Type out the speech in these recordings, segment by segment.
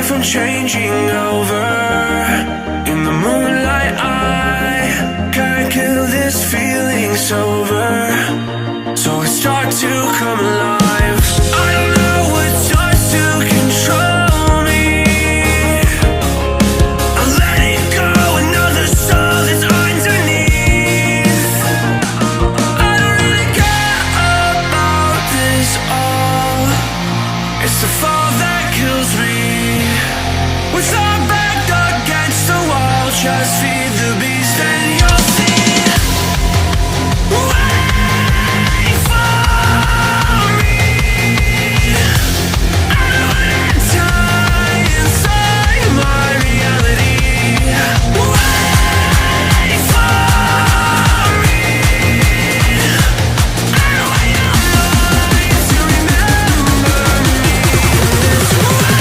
from changing over. In the moonlight I can't kill this feeling sober, so I start to come alive. I don't know what starts to control me. I let it go, another soul that's underneath. I don't really care about this all. It's the fall that kills me. With our back against the wall, just feed the beast and you'll see. Wait for me. I don't die inside my reality. Wait for me. I want your mind to remember me this way.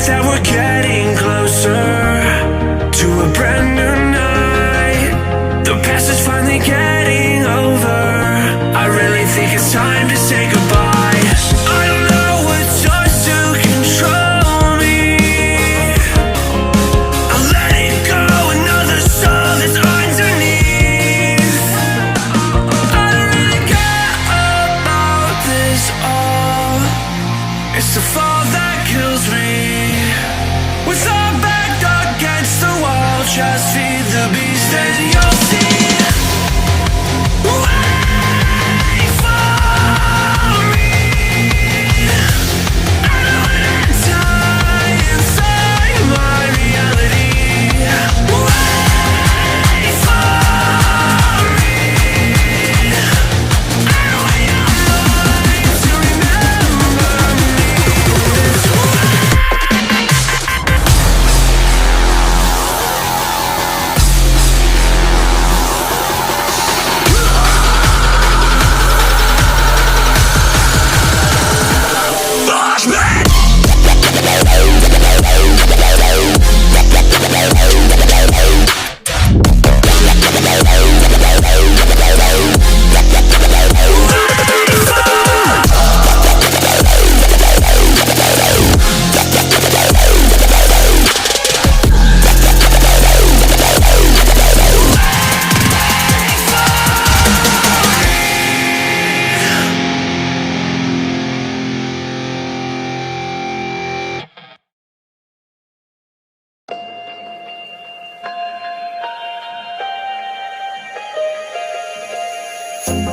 That we're getting closer to a brand new night. The past is finally getting over. I really think it's time to say goodbye. I don't know what starts to control me. I let it go, another soul that's underneath. I don't really care about this all. It's the fall that kills me. With our back against the wall, just feed the beast and you'll see. Wait for me. I don't die inside my reality. Wait for me. I want your mind to remember me this way.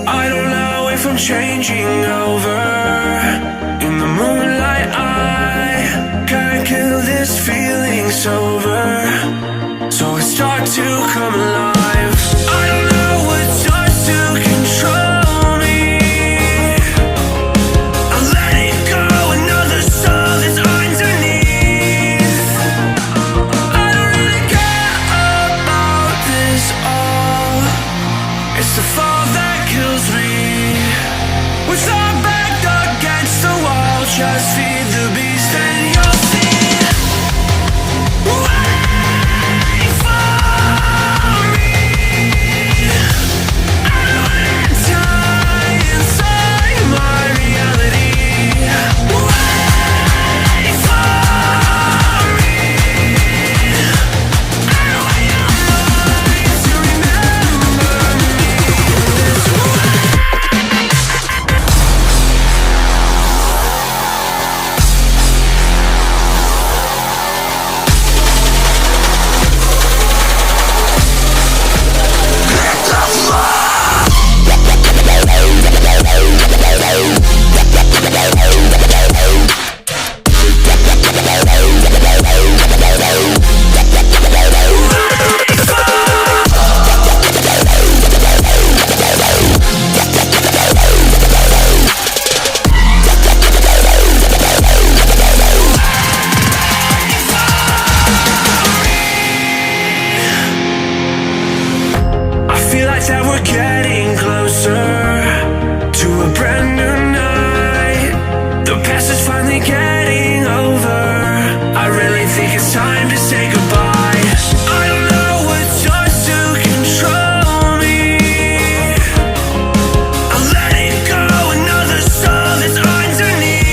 I don't know if I'm changing over. In the moonlight I can't kill this feeling sober, so I start to come alive.